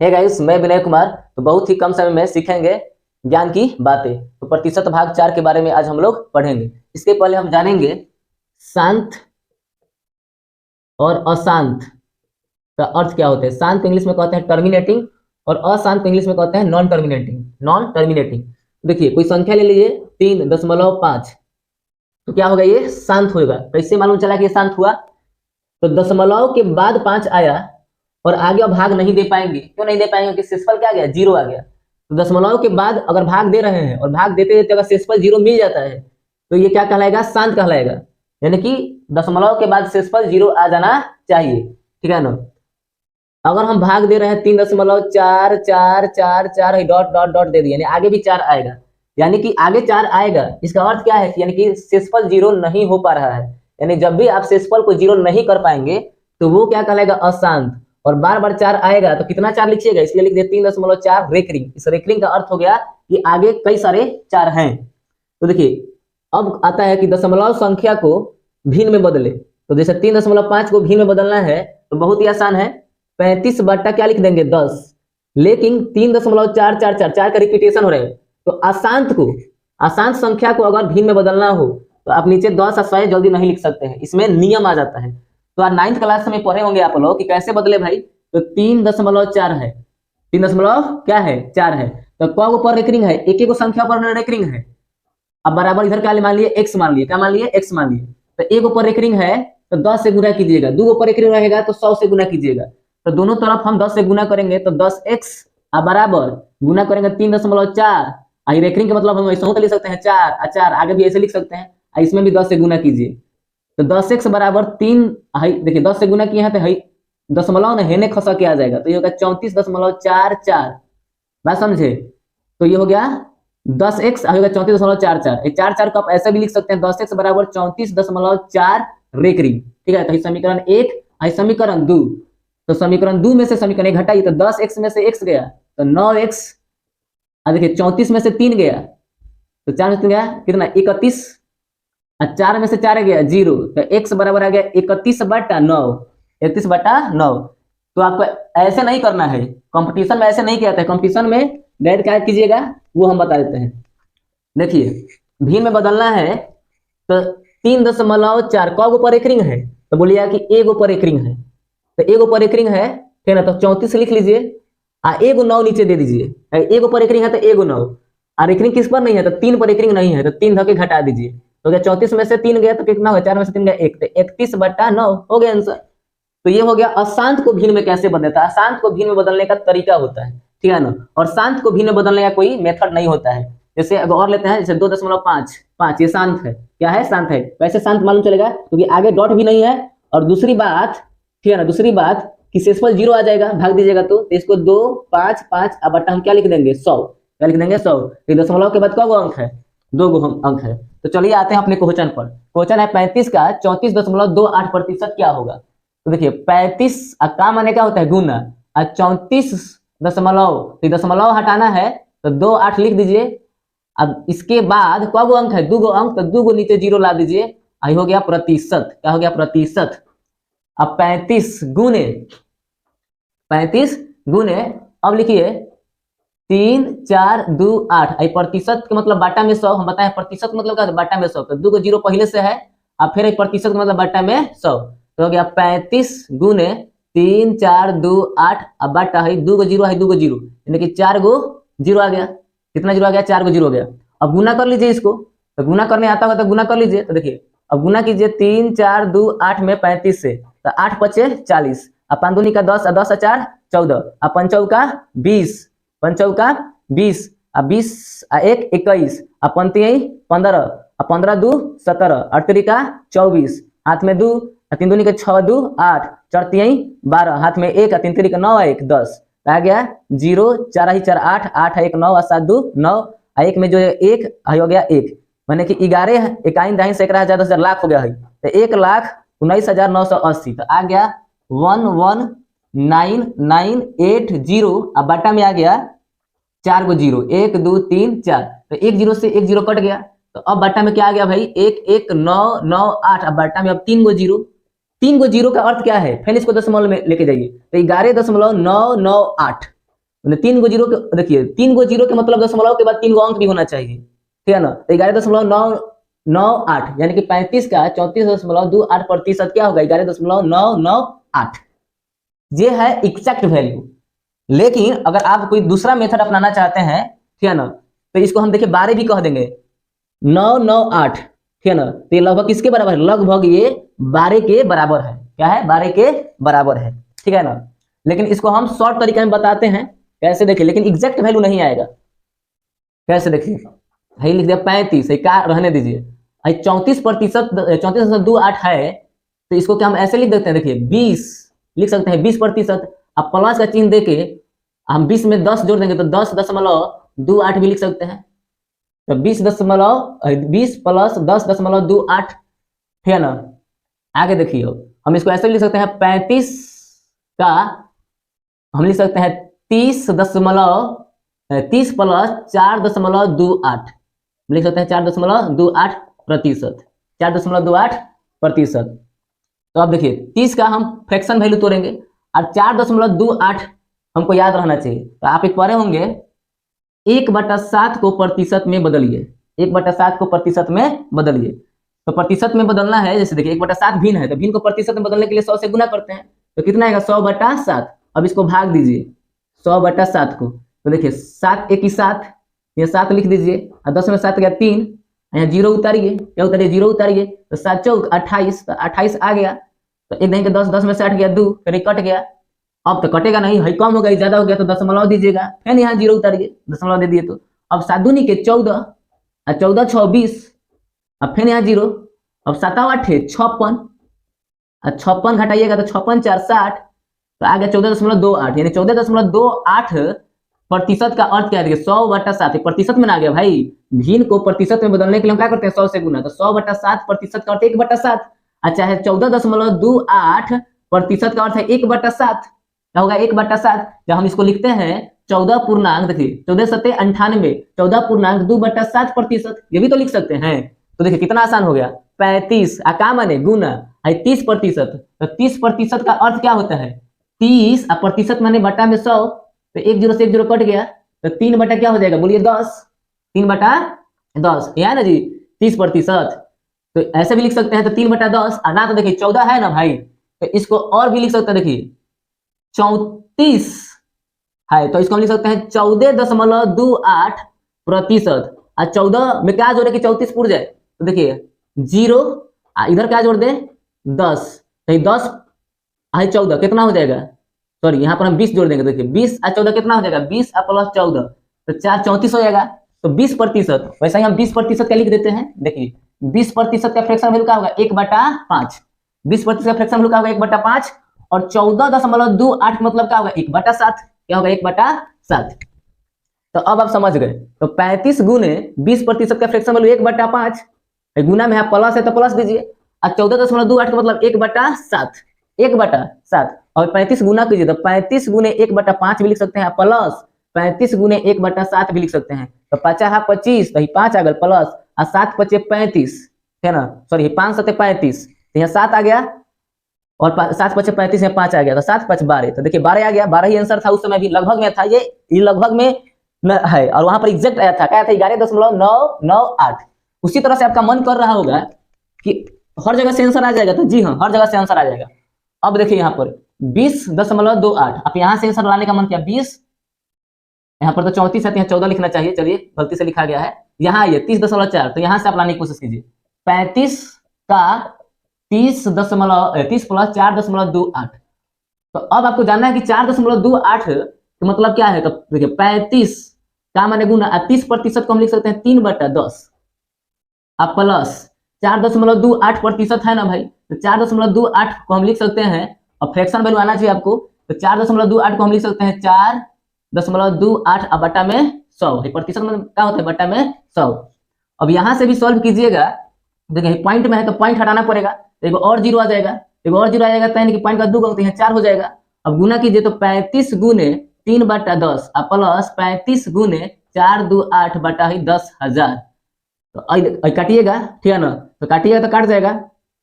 Hey guys, मैं विनय कुमार। तो बहुत ही कम समय में सीखेंगे ज्ञान की बातें। तो प्रतिशत भाग 4 के बारे में आज हम लोग पढ़ेंगे। इसके पहले हम जानेंगे शांत और अशांत का अर्थ क्या होता है। शांत को इंग्लिश में कहते हैं टर्मिनेटिंग और अशांत को इंग्लिश में कहते हैं नॉन टर्मिनेटिंग। नॉन टर्मिनेटिंग देखिए, कोई संख्या ले लीजिए 3.5, तो क्या होगा, ये शांत होगा। कैसे मालूम चला कि ये शांत हुआ? तो दशमलव के बाद 5 आया और आगे अब भाग नहीं दे पाएंगे। क्यों नहीं दे पाएंगे? कि शेषफल क्या आ गया, 0 आ गया। तो दशमलव के बाद अगर भाग दे रहे हैं और भाग देते देते अगर शेषफल 0 मिल जाता है तो ये क्या कहलाएगा, शांत कहलाएगा। यानी कि दशमलव के बाद शेषफल 0 आ जाना चाहिए, ठीक है ना। अगर हम भाग दे रहे हैं 3.44444 डॉट डॉट डॉट दे दिए, यानी आगे भी 4 आएगा, यानी कि आगे 4 आएगा। इसका अर्थ क्या है? यानी कि शेषफल 0 नहीं हो पा रहा है। यानी जब भी आप शेषफल को 0 नहीं कर पाएंगे तो वो क्या कहलाएगा, अशांत। और बार बार 4 आएगा तो कितना 4 लिखिएगा, इसलिए लिख दिया 3.4 रेकरिंग। इस रेकरिंग का अर्थ हो गया कि आगे कई सारे 4 हैं। तो देखिए, अब आता है कि दशमलव संख्या को भिन्न में बदले। तो जैसे 3.5 को भिन्न में बदलना है तो बहुत ही आसान है। 35 बट्टा क्या लिख देंगे, 10। लेकिन 3.444 4 का रिपीटेशन हो रहा है। तो अशांत संख्या को अगर भिन्न में बदलना हो तो आप नीचे 10 और 100 जल्दी नहीं लिख सकते हैं, इसमें नियम आ जाता है। तो आज 9th क्लास में पढ़े होंगे आप लोग कि कैसे बदले भाई। तो 3.4 है, 3 क्या है, 4 है। तो क ऊपर रेकरिंग है, एक एक संख्या पर रेकरिंग है। अब बराबर इधर क्या मान लिए, x मान लिए। क्या मान लिए, x मान लिए। तो एक ऊपर रेकरिंग है तो 10 से गुना कीजिएगा, 2 ऊपर रेकरिंग रहेगा तो 100 से गुना कीजिएगा। तो दोनों तरफ हम 10 से गुना करेंगे तो 10x बराबर गुना करेंगे 3.4। रेकरिंग का मतलब हम ऐसा लिख सकते हैं 4 4, आगे भी ऐसे लिख सकते हैं। इसमें भी 10 से गुना कीजिए तो 10x बराबर 3। देखिए 10 से गुना किए हैं तो दशमलव न हेने खसा के आ जाएगा, तो ये होगा 34.44। बात समझे? तो ये हो गया 10x होगा 34.44। 4 को आप ऐसा भी लिख सकते हैं, 10x बराबर 34.4 रेकरिंग, ठीक है। तो समीकरण 1, समीकरण 2। तो समीकरण 2 में से समीकरण 1 घटाइए तो 10x में से x गया तो 9x। देखिए 34 में से 3 गया तो 4 में 3 गया कितना, 31। 4 में से 4 गया 0, तो x बराबर आ गया 31/9। 31/9। तो आपको ऐसे नहीं करना है, कंपटीशन में ऐसे नहीं किया था। कंपटीशन में डायरेक्ट क्या कीजिएगा वो हम बता देते हैं। देखिए, भिन्न में बदलना है तो 3.4 का ऊपर रेकरिंग है तो बोलिएगा कि एक ऊपर रेकरिंग है। तो एक ऊपर रेकरिंग है, ठीक है ना। तो 34 लिख लीजिए, एगो 9 नीचे दे दीजिए। एक ऊपर रेकरिंग है तो एगो 9, और रेकरिंग किस पर नहीं है तो 3 पर रेकरिंग नहीं है तो 3 धके घटा दीजिए। तो क्या 34 में से 3 गया तो कितना होगा, 4 में से 3 गया 1, तो 31/9 हो गया आंसर। तो ये हो गया अशांत को भिन्न में कैसे बदलता है। अशांत को भिन्न में बदलने का तरीका होता है, ठीक है ना। और शांत को भिन्न में बदलने का कोई मेथड नहीं होता है। जैसे अब और लेते हैं, जैसे 2.5 ये शांत है। क्या है, शांत है। कैसे शांत मालूम चलेगा, क्योंकि आगे डॉट भी नहीं है। और दूसरी बात, ठीक है ना, दूसरी बात कि शेषफल 0 आ जाएगा, भाग दीजिएगा तो इसको 2 5 5 अब बट्टा हम क्या लिख देंगे, 100। क्या लिख देंगे, 100। दशमलव के बाद क्या अंक है, 2 अंक है। तो चलिए आते हैं अपने क्वेश्चन पर। क्वेश्चन है 35 का 34.28% क्या होगा। तो देखिए 35 का माने क्या होता है, गुना। 34 दशमलव हटाना है तो 2 8 लिख दीजिए। अब इसके बाद क्या अंक है, 2 अंक, तो 2 नीचे 0 ला दीजिए। आई हो गया प्रतिशत। क्या हो गया, प्रतिशत। अब 35 गुने अब लिखिए 3 4 2 8। प्रतिशत का मतलब बाटा में 100। हम बताएं प्रतिशत मतलब क्या, बाटा में 100। तो 2 0 पहले से है, अब फिर प्रतिशत का मतलब बाटा में 100। तो हो गया 35 गुने 3 4 2 8। अब बाटा है 2 0 है, 2 0 यानी कि 4 0 आ गया। कितना 0 आ गया, 4 0 हो गया। अब गुना कर लीजिए इसको। तो गुना करने आता होगा तो गुना कर लीजिए। तो देखिए अब गुना कीजिए 3 4 2 8 में 35 से, तो 8 5 40। अब 5 दूनी का 10, 10 4 14। अब 5 चौका 20, 5 चौका 20। अब 20 1 21। अब 5 15। अब 15 2 17। 8 3 का 24। हाथ में 2, 3 दूनी का 6 2 8। 4 3 12। हाथ में 1, 3 3 का 9 1 10। आ गया 0 4 4 8 8 1 9 7 2 9। 1 में जो है 1 हो गया 1, माने कि 11 इकाई दाहिने सैकड़ा 1000 10 लाख हो गया है। तो 1,19,980। तो आ गया 119,980। अब बाटा में आ गया 4 गो 0, 1 2 3 4। तो 1 0 से 1 0 कट गया। तो अब बाटा में क्या आ गया भाई, 1 1 9 9 8। अब बाटा में अब 3 गो 0। 3 गो 0 का अर्थ क्या है, फिर इसको दशमलव में लेके जाइए। तो 11.998। तीन गो जीरो के, देखिए 3 गो जीरो के मतलब दशमलव के बाद 3 गो अंक भी होना चाहिए, ठीक है ना। तो 11.998 यानी कि 35 का 34.28% क्या होगा, 11.998। ये है एग्जैक्ट वैल्यू। लेकिन अगर आप कोई दूसरा मेथड अपनाना चाहते हैं, ठीक है ना, तो इसको हम देखिए 12 भी कह देंगे, 998, ठीक है ना। तो ये लगभग किसके बराबर है, लगभग ये 12 के बराबर है। क्या है, 12 के बराबर है, ठीक है ना। लेकिन इसको हम शॉर्ट तरीके में बताते हैं, कैसे देखिए, लेकिन एग्जैक्ट वैल्यू नहीं आएगा। कैसे देखिए, यही लिख दिया 35, क्या रहने दीजिए, 34%, 34.28 है, तो इसको क्या हम ऐसे लिख देते हैं, देखिए 20 लिख सकते हैं, 20%। अब प्लस का चिन्ह देके हम 20 में 10 जोड़ देंगे तो 10.28 भी लिख सकते हैं। तो 20 प्लस 10.28, ठीक है ना। आगे देखिए, हम इसको ऐसे लिख सकते हैं, 35 का हम लिख सकते हैं 30 प्लस 4.28 लिख सकते हैं, 4.28%, 4.28%। तो अब देखिए 30 का हम फ्रैक्शन वैल्यू तोड़ेंगे और 4.28 हमको याद रहना चाहिए। तो आप एक पढ़े होंगे, 1/7 को प्रतिशत में बदलिए, 1/7 को प्रतिशत में बदलिए। तो प्रतिशत में बदलना है, जैसे देखिए 1/7 भिन्न है, तो भिन्न को प्रतिशत में बदलने के लिए 100 से गुना करते हैं, तो कितना आएगा, 100/7। अब इसको भाग दीजिए 100/7 को, तो देखिए 7 1 7, ये 7 लिख दीजिए, और 10 में 7 गया 3, यहाँ 0 उतारिए, क्या उतारिए, 0 उतारिए, तो 7 चौक 28, तो 28 आ गया। तो एक नहीं के 10, 10 में 60 गया 2, फिर कट गया। अब तो कटेगा नहीं, है कम हो गया, ज्यादा हो गया, तो दशमलव दीजिएगा, फिर यहाँ 0 उतारिए, दशमलव दे दिए। तो अब 7 दूनी के 14, और 14 6 20, अब फिर यहाँ 0, अब 7 8 56, और 56 घटाइएगा तो 56 4 60, तो आ गया 14.28, यानी 14.28% का अर्थ क्या है, देखिए 100/7 प्रतिशत में ना आ गया भाई। भिन्न को प्रतिशत में बदलने के लिए हम क्या करते हैं, 100 से गुना, तो 100/7% का अर्थ 1/7। अच्छा है, 14.28% का अर्थ है 1/7, क्या होगा, 1/7। जब हम इसको लिखते हैं 14 पूर्णांक, देखिए 14 7 98, 14.2/7%, ये भी तो लिख सकते हैं। तो देखिए कितना आसान हो गया, 35 का माने गुना, 30%, तो 30% का अर्थ क्या होता है, 30 प्रतिशत माने बटा में 100, तो 1 0 से 1 0 कट गया, तो 3 बटा क्या हो जाएगा, बोलिए 10, 3/10, यह है ना जी 30%। तो ऐसे भी लिख सकते हैं, तो 3/10, ना तो देखिए 14 है ना भाई, तो इसको और भी लिख सकते हैं, देखिए 34 है, तो इसको हम लिख सकते हैं 14.28%। और 14 में क्या जोड़े कि 34 पूर जाए, तो देखिए 0, इधर क्या जोड़ दे 10, तो 10 है 14 कितना हो जाएगा, सॉरी यहाँ पर हम 20 जोड़ देंगे, देखिए 20 और 14 कितना हो जाएगा, 20 प्लस 14, तो 4 34 हो जाएगा। तो 20%, वैसा ही हम 20% का लिख देते हैं, देखिए 20% का फ्रैक्शन वैल्यू क्या होगा, 1/5, 20% का फ्रैक्शन वैल्यू क्या होगा, 1/5, और 14.28 मतलब क्या होगा, 1/7, क्या होगा, 1/7। तो अब आप समझ गए, तो 35 गुने 20% का फ्रैक्शन वैल्यू 1/5, गुना में प्लस है तो प्लस दीजिए, और 14.28 का मतलब 1/7, 1/7, और 35 गुना कीजिए, तो 35 गुने 1/5 भी लिख सकते हैं, प्लस 35 गुने 1/7 भी लिख सकते हैं। तो 50 25, तो 5 आ गया प्लस, और 7 5 35, है ना, सॉरी 5 7 35, तो यहाँ 7 आ गया, और 7 5 35 में 5 आ गया, तो 7 5 12, तो देखिए 12 आ गया, 12 ही आंसर था, उस समय भी लगभग में था, ये लगभग में है, और वहां पर एग्जैक्ट आया था, क्या था, 11.998। उसी तरह से आपका मन कर रहा होगा कि हर जगह से आंसर आ जाएगा, तो जी हाँ, हर जगह से आंसर आ जाएगा। अब देखिए यहाँ पर 20.28, आप यहाँ से आंसर लाने का मन किया 20, यहाँ पर तो 34 है, तो यहाँ 14 लिखना चाहिए, चलिए गलती से लिखा गया है, यहाँ आइए 30.4, तो यहाँ से आप लाने की कोशिश कीजिए, 35 का 30 प्लस 4.28। तो अब आपको जानना है कि 4.28 तो मतलब क्या है, तो देखिए 35 का माने गुना, 30% को हम लिख सकते हैं 3/10, अब प्लस 4.28% है ना भाई, तो 4.28 को हम लिख सकते हैं, और फ्रैक्शन वैल्यू आना चाहिए आपको, तो 4.28 को हम लिख सकते हैं 4.28 अब बटा में 100, प्रतिशत में क्या होता है, बटा में 100। अब यहां से भी सॉल्व कीजिएगा, देखिए पॉइंट में है तो पॉइंट हटाना पड़ेगा, तो एगो और 0 आ जाएगा, एगो और 0 आ जाएगा, तो पॉइंट का 2 गुना, तो यहाँ 4 हो जाएगा। अब गुना कीजिए, तो 35 गुने 3/10 प्लस 35 गुने 428 बटा 10,000, तो काटिएगा, ठीक है ना, तो काटिएगा तो काट जाएगा,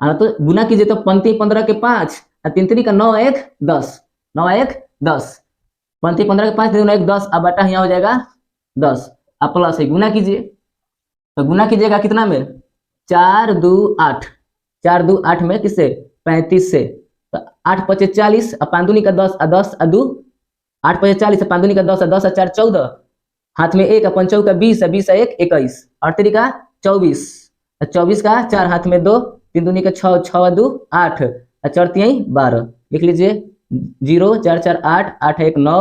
तो गुना कीजिए, तो 15 के 5, 3 3 का 9 1 10, 9 1 10, पंक्ति 15 के 5 दूना 1 10, अब बटा यहाँ हो जाएगा 10, अब प्लस है गुना कीजिए, तो गुना कीजिएगा कितना में 4 2 8, 4 2 8 में किससे 35 से, तो 8 5 40, अब 5 दूनी का 10 और 10 और 2 8 5 40, 5 दूनी का 10 और 10 और 4 14, हाथ में 1 अपन चौका 20 और 20 1 21, और 3 का 24, 24 का 4 हाथ में 2, 3 दूनी का 6 6 और 2 8 और 4 3 12, लिख लीजिए 0 4 4 8 8 1 9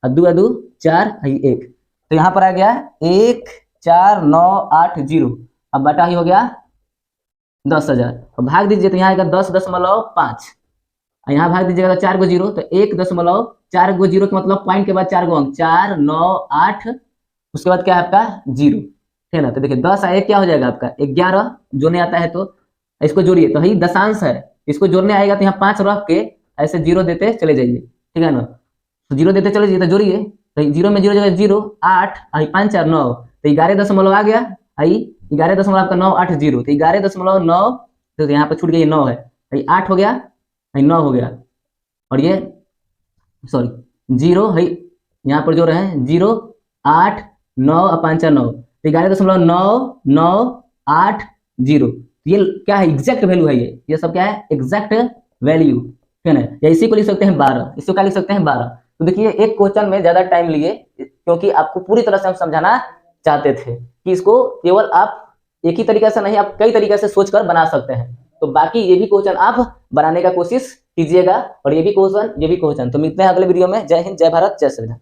और 2 2 4 1, तो यहाँ पर आ गया 1 4 9 8 0, अब बटा ही हो गया 10,000, और भाग दीजिए तो यहाँ आएगा 10.5, यहाँ भाग दीजिएगा तो 4 गो 0, तो 1.4 गो 0 का मतलब पॉइंट के बाद 4 गो अंक 4 9 8, उसके बाद क्या है आपका 0, है ना। तो देखिए 10 और 1 क्या हो जाएगा आपका 11, जोड़ने आता है तो इसको जोड़िए, तो यही दशांश है, इसको जोड़ने आएगा तो यहाँ 5 रख के ऐसे 0 देते चले जाइए, ठीक है ना, तो 0 देते चले जाइए, तो जोड़िए, तो 0 में 0 जगह 0 8 5 4 9, तो 11 आ गया, आई 11 आपका 9 8 0, तो 11.9, तो यहाँ पर छूट गया 9 है, 8 हो गया 9 हो गया, और ये सॉरी 0 है, यहाँ पर जो रहे 0 8 9 और 5 4 9, 11.998 ये क्या है एग्जैक्ट वैल्यू है, ये सब क्या है एग्जैक्ट वैल्यू, है ना, या इसी को लिख सकते हैं 12, इसको क्या लिख सकते हैं 12। तो देखिए एक क्वेश्चन में ज्यादा टाइम लिए क्योंकि आपको पूरी तरह से हम समझाना चाहते थे कि इसको केवल आप एक ही तरीके से नहीं, आप कई तरीके से सोचकर बना सकते हैं, तो बाकी ये भी क्वेश्चन आप बनाने का कोशिश कीजिएगा, और ये भी क्वेश्चन। तो मिलते हैं अगले वीडियो में। जय हिंद, जय भारत, जय संविधान।